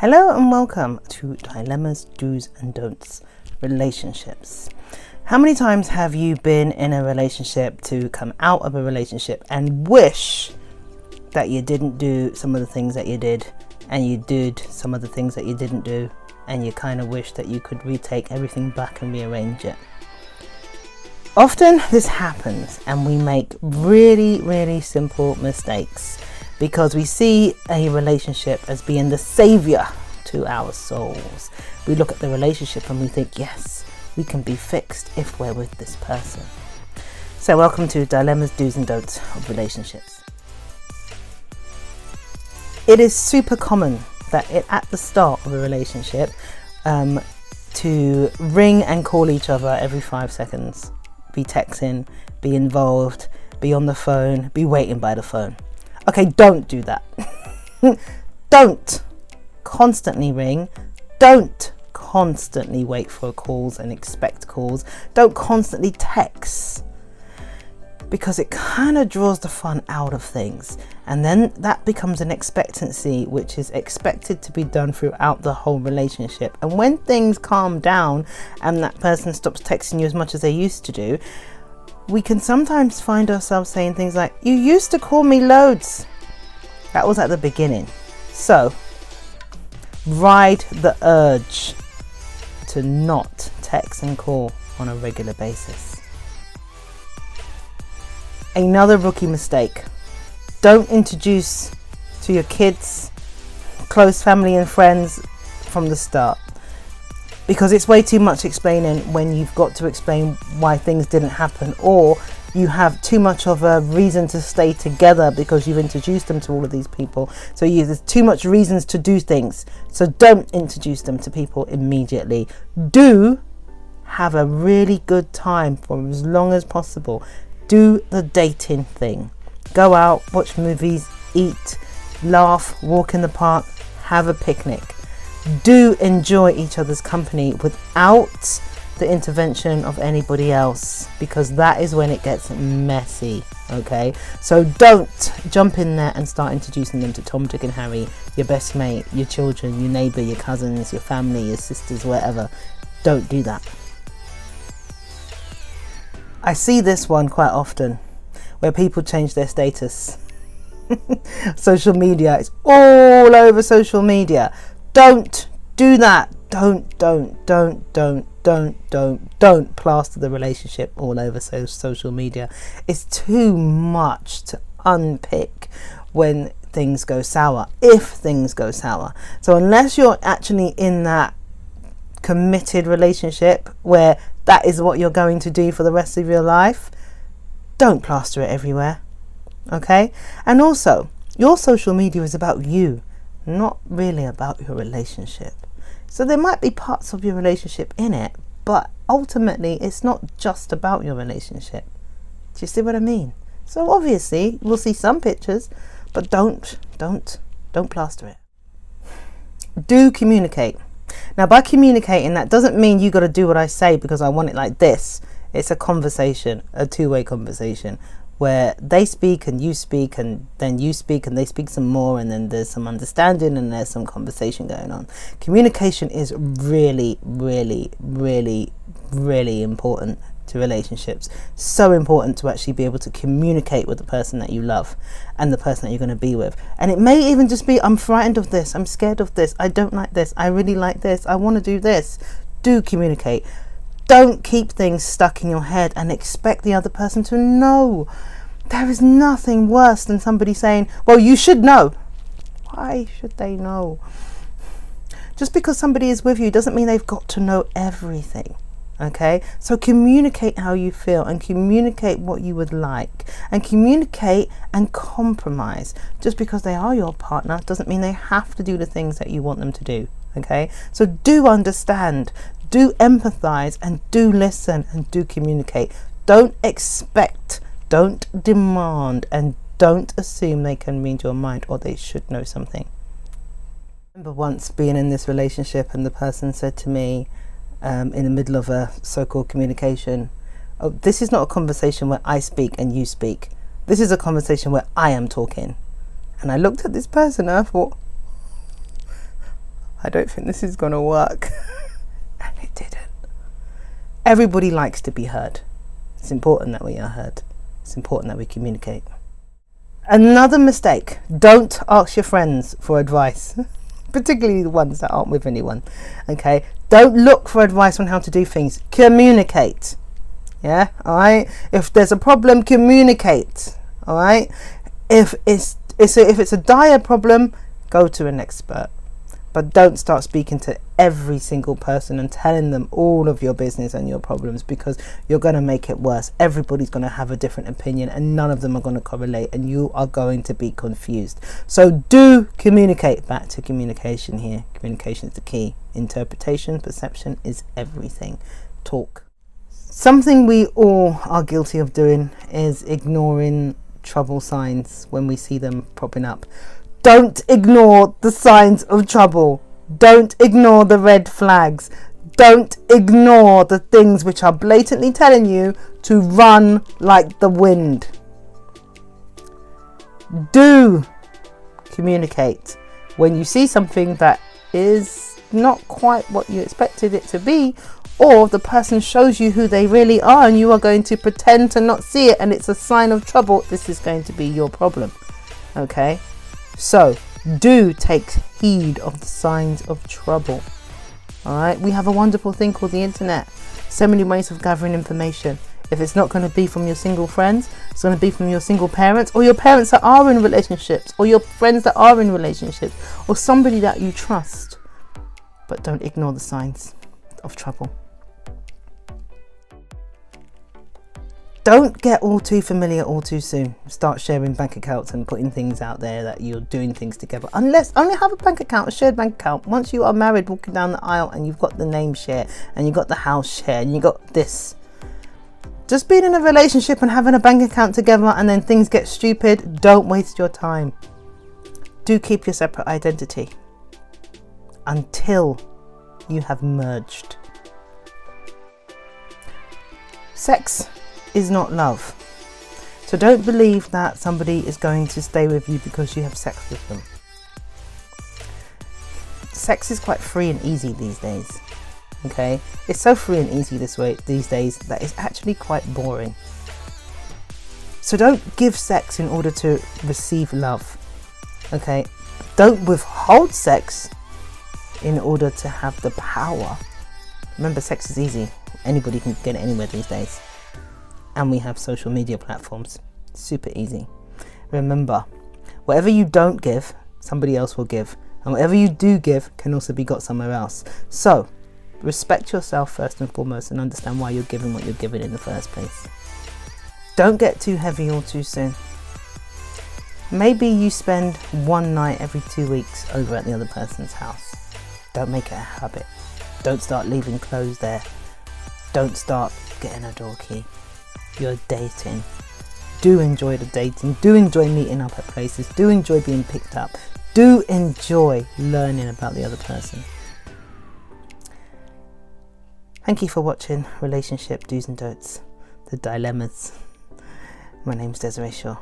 Hello and welcome to Dilemmas, Do's and Don'ts, Relationships. How many times have you been in a relationship to come out of a relationship and wish that you didn't do some of the things that you did, and you did some of the things that you didn't do, and you kind of wish that you could retake everything back and rearrange it? Often this happens and we make really simple mistakes because we see a relationship as being the savior to our souls. We look at the relationship and we think, yes, we can be fixed if we're with this person. So welcome to Dilemmas, Do's and Don'ts of Relationships. It is super common that at the start of a relationship to ring and call each other every 5 seconds, be texting, be involved, be on the phone, be waiting by the phone. Okay, don't do that. Don't constantly ring. Don't constantly wait for calls and expect calls. Don't constantly text, because it kind of draws the fun out of things. And then that becomes an expectancy, which is expected to be done throughout the whole relationship. And when things calm down and that person stops texting you as much as they used to do, we can sometimes find ourselves saying things like, you used to call me loads. That was at the beginning. So ride the urge to not text and call on a regular basis. Another rookie mistake: don't introduce to your kids, close family and friends from the start, because it's way too much explaining when you've got to explain why things didn't happen, or you have too much of a reason to stay together because you've introduced them to all of these people. So there's too much reasons to do things. So don't introduce them to people immediately. Do have a really good time for as long as possible. Do the dating thing. Go out, watch movies, eat, laugh, walk in the park, have a picnic. Do enjoy each other's company without the intervention of anybody else, because that is when it gets messy. Okay, so don't jump in there and start introducing them to Tom, Dick and Harry, your best mate, your children, your neighbour, your cousins, your family, your sisters, whatever. Don't do that. I see this one quite often, where people change their status. Social media, it's all over social media. Don't do that. Don't plaster the relationship all over social media. It's too much to unpick when things go sour, if things go sour. So unless you're actually in that committed relationship where that is what you're going to do for the rest of your life, don't plaster it everywhere. Okay? And also, your social media is about you, not really about your relationship. So there might be parts of your relationship in it, but ultimately it's not just about your relationship. Do you see what I mean? So obviously we'll see some pictures, but don't plaster it. Do communicate. Now, by communicating, that doesn't mean you got to do what I say because I want it like this. It's a conversation, a two-way conversation, where they speak and you speak, and then you speak and they speak some more, and then there's some understanding and there's some conversation going on. Communication is really important to relationships. So important to actually be able to communicate with the person that you love and the person that you're going to be with. And it may even just be, I'm frightened of this, I'm scared of this, I don't like this, I really like this, I want to do this. Do communicate. Don't keep things stuck in your head and expect the other person to know. There is nothing worse than somebody saying, well, you should know. Why should they know? Just because somebody is with you doesn't mean they've got to know everything. Okay? So communicate how you feel, and communicate what you would like, and communicate and compromise. Just because they are your partner doesn't mean they have to do the things that you want them to do. Okay? So do understand. Do empathize, and do listen, and do communicate. Don't expect, don't demand, and don't assume they can read your mind or they should know something. I remember once being in this relationship and the person said to me in the middle of a so-called communication, oh, this is not a conversation where I speak and you speak. This is a conversation where I am talking. And I looked at this person and I thought, I don't think this is going to work. And it didn't. Everybody likes to be heard. It's important that we are heard. It's important that we communicate. Another mistake, don't ask your friends for advice, particularly the ones that aren't with anyone. Okay, don't look for advice on how to do things. Communicate. Yeah, all right. If there's a problem, communicate. All right. If it's a dire problem, go to an expert. But don't start speaking to every single person and telling them all of your business and your problems, because you're going to make it worse. Everybody's going to have a different opinion and none of them are going to correlate, and you are going to be confused. So do communicate. Back to communication here. Communication is the key. Interpretation, perception is everything. Talk. Something we all are guilty of doing is ignoring trouble signs when we see them popping up. Don't ignore the signs of trouble. Don't ignore the red flags. Don't ignore the things which are blatantly telling you to run like the wind. Do communicate. When you see something that is not quite what you expected it to be, or the person shows you who they really are and you are going to pretend to not see it and it's a sign of trouble, this is going to be your problem. Okay? So, do take heed of the signs of trouble. Alright, we have a wonderful thing called the internet. So many ways of gathering information. If it's not going to be from your single friends, it's going to be from your single parents, or your parents that are in relationships, or your friends that are in relationships, or somebody that you trust. But don't ignore the signs of trouble. Don't get all too familiar all too soon. Start sharing bank accounts and putting things out there that you're doing things together. Unless only have a bank account, a shared bank account. Once you are married, walking down the aisle and you've got the name share and you've got the house share and you got this. Just being in a relationship and having a bank account together and then things get stupid, don't waste your time. Do keep your separate identity until you have merged. Sex is not love. So don't believe that somebody is going to stay with you because you have sex with them. Sex is quite free and easy these days. Okay? It's so free and easy these days that it's actually quite boring. So don't give sex in order to receive love. Okay? Don't withhold sex in order to have the power. Remember, sex is easy. Anybody can get it anywhere these days. And we have social media platforms. Super easy. Remember, whatever you don't give, somebody else will give. And whatever you do give can also be got somewhere else. So, respect yourself first and foremost and understand why you're giving what you're giving in the first place. Don't get too heavy or too soon. Maybe you spend one night every 2 weeks over at the other person's house. Don't make it a habit. Don't start leaving clothes there. Don't start getting a door key. You're dating. Do enjoy the dating. Do enjoy meeting up at places. Do enjoy being picked up. Do enjoy learning about the other person. Thank you for watching Relationship Do's and Don'ts, the dilemmas. My name's Desiree Shaw.